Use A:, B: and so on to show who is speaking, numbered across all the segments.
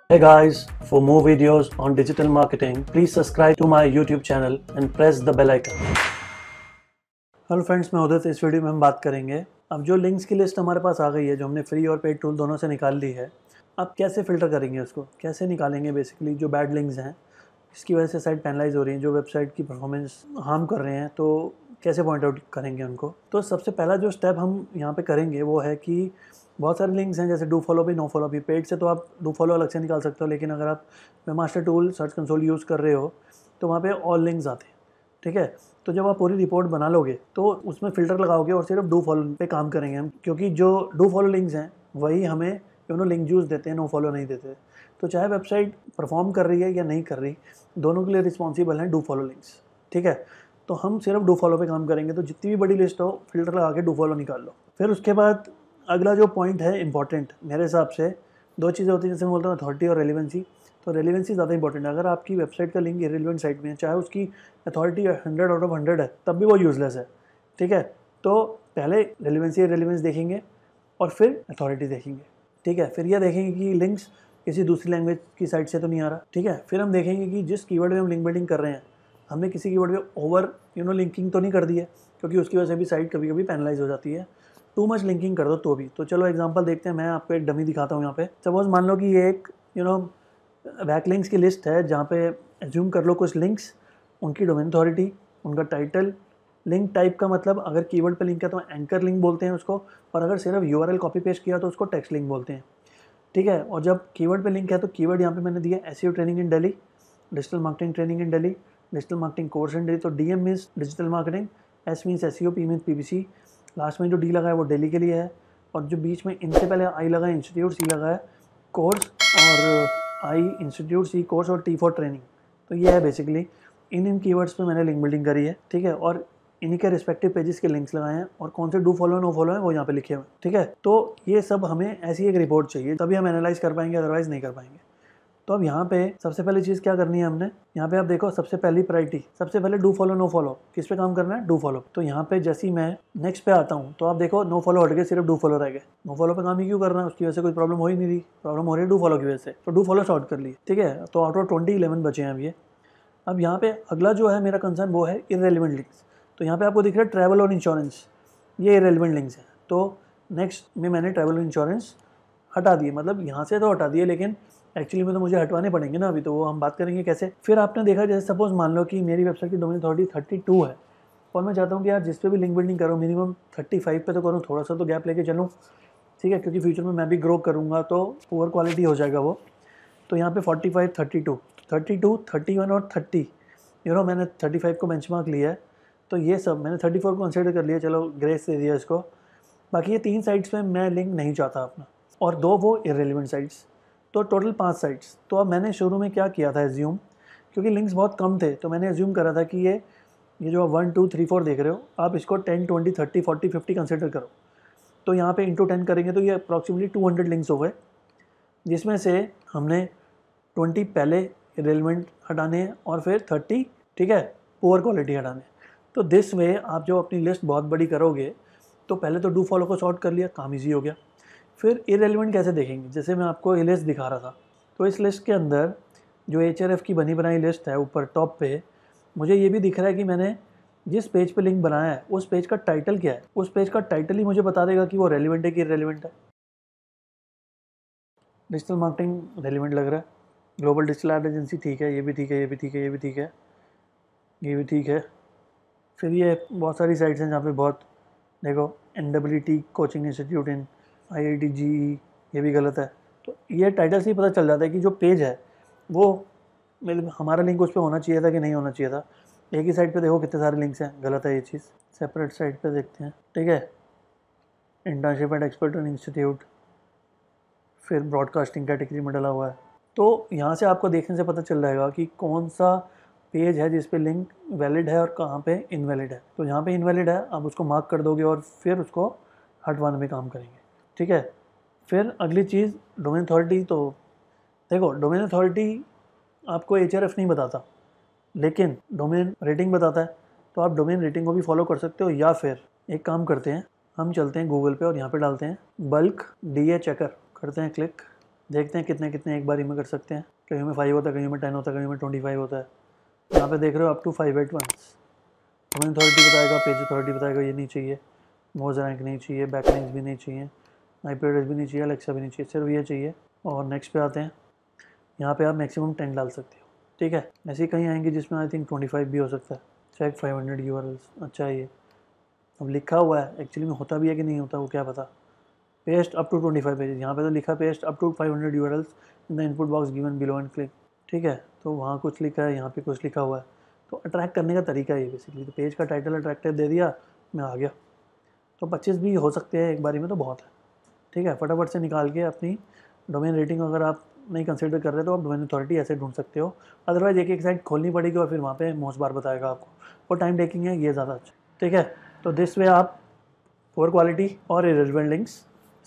A: Hey guys, for more videos on digital marketing, please subscribe to my YouTube channel and press the bell icon. Hello friends, मैं उदित। इस video में हम बात करेंगे अब जो लिंक्स की लिस्ट हमारे पास आ गई है, जो हमने फ्री और पेड टूल दोनों से निकाल ली है, अब कैसे फ़िल्टर करेंगे, उसको कैसे निकालेंगे। बेसिकली जो बैड लिंक्स हैं, इसकी वजह से साइट पेनलाइज हो रही हैं, जो वेबसाइट की परफॉर्मेंस हार्म कर रहे हैं, तो कैसे पॉइंट आउट करेंगे उनको। तो सबसे पहला जो स्टेप हम यहाँ पे करेंगे वो है कि बहुत सारे लिंक्स हैं, जैसे डू फॉलो भी, नो फॉलो भी। पेड से तो आप डू फॉलो अलग से निकाल सकते हो, लेकिन अगर आप webmaster tool search console use कर रहे हो तो वहाँ पे ऑल लिंक्स आते हैं। ठीक है, तो जब आप पूरी रिपोर्ट बना लोगे तो उसमें फ़िल्टर लगाओगे और सिर्फ डू फॉलो पे काम करेंगे हम, क्योंकि जो डू फॉलो लिंक्स हैं वही हमें लिंक यूज़ देते हैं, नो फॉलो नहीं देते। तो चाहे वेबसाइट परफॉर्म कर रही है या नहीं कर रही, दोनों के लिए रिस्पॉन्सिबल हैं डू फॉलो लिंक्स। ठीक है, तो हम सिर्फ डू फॉलो पे काम करेंगे। तो जितनी भी बड़ी लिस्ट हो, फिल्टर लगा के डू फॉलो निकाल लो। फिर उसके बाद अगला जो पॉइंट है इंपॉर्टेंट, मेरे हिसाब से दो चीज़ें होती हैं, जैसे मैं बोलता हूँ अथॉरिटी और रेलिवेंसी। तो रेलिवेंसी ज़्यादा इंपॉर्टेंट है। अगर आपकी वेबसाइट का लिंक इरेलीवेंट साइट में है, चाहे उसकी अथॉरिटी 100 आउट ऑफ 100 है, तब भी वो यूज़लेस है। ठीक है, तो पहले रेलिवेंस देखेंगे और फिर अथॉरिटी देखेंगे। ठीक है, फिर यह देखेंगे कि लिंक्स किसी दूसरी लैंग्वेज की साइट से तो नहीं आ रहा। ठीक है, फिर हम देखेंगे कि जिस कीवर्ड में हम लिंक बिल्डिंग कर रहे हैं, हमने किसी कीवर्ड में ओवर लिंकिंग तो नहीं कर दी है, क्योंकि उसकी वजह से भी साइट कभी कभी पैनलाइज हो जाती है। टू मच लिंकिंग कर दो तो भी। तो चलो एग्जांपल देखते हैं। मैं आपको एक डमी दिखाता हूँ। यहाँ पे सपोज मान लो कि ये एक बैकलिंक्स की लिस्ट है, जहाँ पे एज्यूम कर लो कुछ लिंक्स, उनकी डोमेन अथॉरिटी, उनका टाइटल, लिंक टाइप का मतलब अगर कीवर्ड पे लिंक है तो एंकर लिंक बोलते हैं उसको, और अगर सिर्फ यूआरएल कॉपी पेस्ट किया तो उसको टेक्स्ट लिंक बोलते हैं। ठीक है, और जब कीवर्ड पे लिंक है तो कीवर्ड यहाँ पे मैंने दिया SEO training in Delhi, digital marketing training in Delhi, digital marketing course in Delhi. तो DM means digital marketing, S means SEO, P means PPC, last में जो डी लगा है वो दिल्ली के लिए है, और जो बीच में इनसे पहले आई लगा है इंस्टीट्यूट, सी लगा है कोर्स, और आई इंस्टीट्यूट, सी कोर्स, और टी फॉर ट्रेनिंग। तो ये है बेसिकली इन कीवर्ड्स पे मैंने लिंक बिल्डिंग करी है। ठीक है, और इन्हीं के रिस्पेक्टिव पेजेस के लिंक्स लगाए हैं, और कौन से डू फॉलो नो फॉलो है वो यहाँ पे लिखे हुए हैं। ठीक है, तो ये सब हमें ऐसी एक रिपोर्ट चाहिए, तभी हम एनालाइज कर पाएंगे, अदरवाइज नहीं कर पाएंगे। तो अब यहाँ पे सबसे पहली चीज़ क्या करनी है हमने, यहाँ पे आप देखो सबसे पहली प्रायोरिटी, सबसे पहले डू फॉलो नो फॉलो। किस पे काम करना है? Do follow. तो यहाँ पे जैसे ही मैं नेक्स्ट पे आता हूँ तो आप देखो नो फॉलो हट गए, सिर्फ डू फॉलो रह गए। नो फॉलो पे काम ही क्यों करना है? उसकी वजह से कोई प्रॉब्लम हो ही नहीं रही, प्रॉब्लम हो रही है डू फॉलो की वजह से। तो डू फॉलो शॉर्ट कर ली। ठीक है, तो आउट ऑफ 20 11 बचे हैं अब ये। अब यहाँ पे अगला जो है मेरा कंसर्न वो है इररेलेवेंट लिंक्स। तो यहाँ पे आपको दिख रहा है ट्रैवल और इंश्योरेंस, ये इररेलेवेंट लिंक्स हैं। तो नेक्स्ट में मैंने ट्रैवल और इंश्योरेंस हटा दिए, मतलब यहाँ से तो हटा दिए, लेकिन एक्चुअली में तो मुझे हटवाने पड़ेंगे ना अभी, तो वो हम बात करेंगे कैसे। फिर आपने देखा, जैसे सपोज मान लो कि मेरी वेबसाइट की डोमेन अथॉरिटी 32 है, और मैं चाहता हूँ कि यार जिस पे भी लिंक बिल्डिंग करूँ मिनिमम 35 पे तो करूँ, थोड़ा सा तो गैप लेके चलूँ। ठीक है, क्योंकि फ्यूचर में मैं भी ग्रो करूँगा तो पुअर क्वालिटी हो जाएगा वो। तो यहाँ पे 45, 32, 32, 31 और 30, मैंने 35 को बेंचमार्क लिया है। तो ये सब मैंने 34 को कंसिडर कर लिया, चलो ग्रेस दे दिया इसको। बाकी ये 3 साइट्स पे मैं लिंक नहीं चाहता अपना, और 2 वो इररेलेवेंट साइट्स, तो टोटल 5 साइट्स। तो अब मैंने शुरू में क्या किया था, एज्यूम, क्योंकि लिंक्स बहुत कम थे तो मैंने एज्यूम करा था कि ये जो 1 2 3 4 देख रहे हो आप, इसको 10 20 30 40 50 कंसिडर करो। तो यहाँ पे इंटू 10 करेंगे तो ये अप्रॉक्सीमेटली 200 लिंक्स हो गए, जिसमें से हमने 20 पहले इररेलेवेंट हटाने हैं और फिर 30, ठीक है, पुअर क्वालिटी हटाने हैं। तो दिस वे आप जो अपनी लिस्ट बहुत बड़ी करोगे, तो पहले तो डू फॉलो को सॉर्ट कर लिया, काम ईजी हो गया। फिर इररेलेवेंट कैसे देखेंगे, जैसे मैं आपको ये लिस्ट दिखा रहा था, तो इस लिस्ट के अंदर जो एचआरएफ की बनी बनाई लिस्ट है ऊपर टॉप पे, मुझे ये भी दिख रहा है कि मैंने जिस पेज पे लिंक बनाया है उस पेज का टाइटल क्या है। उस पेज का टाइटल ही मुझे बता देगा कि वो रेलिवेंट है कि इररेलेवेंट है। डिजिटल मार्केटिंग रेलिवेंट लग रहा है, ग्लोबल डिजिटल एड एजेंसी ठीक है, ये भी ठीक है, ये भी ठीक है, ये भी ठीक है, ये भी ठीक है। फिर ये बहुत सारी साइट्स हैं जहाँ पे बहुत, देखो NWT कोचिंग इंस्टीट्यूट इन IIT-JEE, ये भी गलत है। तो ये टाइटल से ही पता चल जाता है कि जो पेज है वो हमारा लिंक उस पर होना चाहिए था कि नहीं होना चाहिए था। एक ही साइट पे देखो कितने सारे लिंक्स हैं, गलत है ये चीज़। सेपरेट साइट पे देखते हैं, ठीक है, इंटर्नशिप एंड एक्सपर्ट इंस्टीट्यूट, फिर ब्रॉडकास्टिंग कैटेगरी में डला हुआ है। तो यहाँ से आपको देखने से पता चल जाएगा कि कौन सा पेज है जिस पे लिंक वैलिड है और कहाँ पे इनवैलिड है। तो यहाँ पे इनवैलिड है, आप उसको मार्क कर दोगे और फिर उसको हटवाने में काम करेंगे। ठीक है, फिर अगली चीज़ डोमेन अथॉरिटी। तो देखो डोमेन अथॉरिटी आपको HRF नहीं बताता, लेकिन डोमेन रेटिंग बताता है। तो आप डोमेन रेटिंग को भी फॉलो कर सकते हो, या फिर एक काम करते हैं, हम चलते हैं गूगल पे और यहाँ पे डालते हैं बल्क DA चेकर, करते हैं क्लिक, देखते हैं कितने कितने एक बारी में कर सकते हैं। कहीं में 5 होता है, कहीं में 10 होता है, कहीं में 25 होता है। यहाँ पे देख रहे हो up to 5 at once. Domain authority बताएगा, पेज अथॉरिटी बताएगा, ये नहीं चाहिए, मोज रैंक नहीं चाहिए, बैकलिंक्स भी नहीं चाहिए, IP एड्रेस भी नहीं चाहिए, अलेक्सा भी नहीं चाहिए, सिर्फ ये चाहिए। और नेक्स्ट पे आते हैं, यहाँ पे आप मैक्सिमम 10 डाल सकते हो, ठीक है। ऐसे ही कहीं आएंगे जिसमें आई थिंक 25 भी हो सकता है। चेक 500 URLs, अच्छा है ये। अब लिखा हुआ है, एक्चुअली में होता भी है कि नहीं होता वो क्या पता। पेस्ट अप टू 25 पेजेस, यहाँ पे तो लिखा paste up to 500 URLs in the input box given below and click, ठीक है। तो वहाँ कुछ लिखा है, यहाँ पे कुछ लिखा हुआ है। तो अट्रैक्ट करने का तरीका ये बेसिकली, तो पेज का टाइटल अट्रैक्टिव दे दिया, मैं आ गया। तो 25 भी हो सकते हैं एक बारी में, तो बहुत है, ठीक है। फटाफट से निकाल के अपनी डोमेन रेटिंग अगर आप नहीं कंसिडर कर रहे तो आप डोमेन अथॉरिटी ऐसे ढूंढ सकते हो। अदरवाइज एक एक साइट खोलनी पड़ेगी और फिर वहाँ पे मोस्ट बार बताएगा आपको, और टाइम टेकिंग है, ये ज़्यादा अच्छा, ठीक है। तो दिस वे आप पुअर क्वालिटी और इरेलेवेंट लिंक्स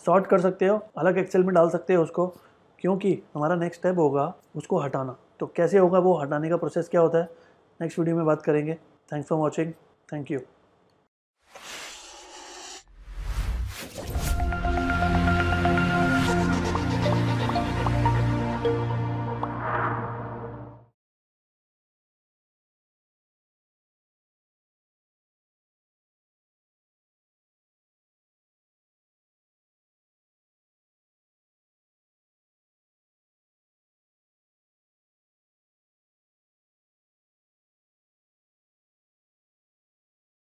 A: सॉर्ट कर सकते हो, अलग एक्सेल में डाल सकते हो उसको, क्योंकि हमारा नेक्स्ट स्टेप होगा उसको हटाना। तो कैसे होगा वो हटाने का प्रोसेस क्या होता है, नेक्स्ट वीडियो में बात करेंगे। Thanks for watching, thank you.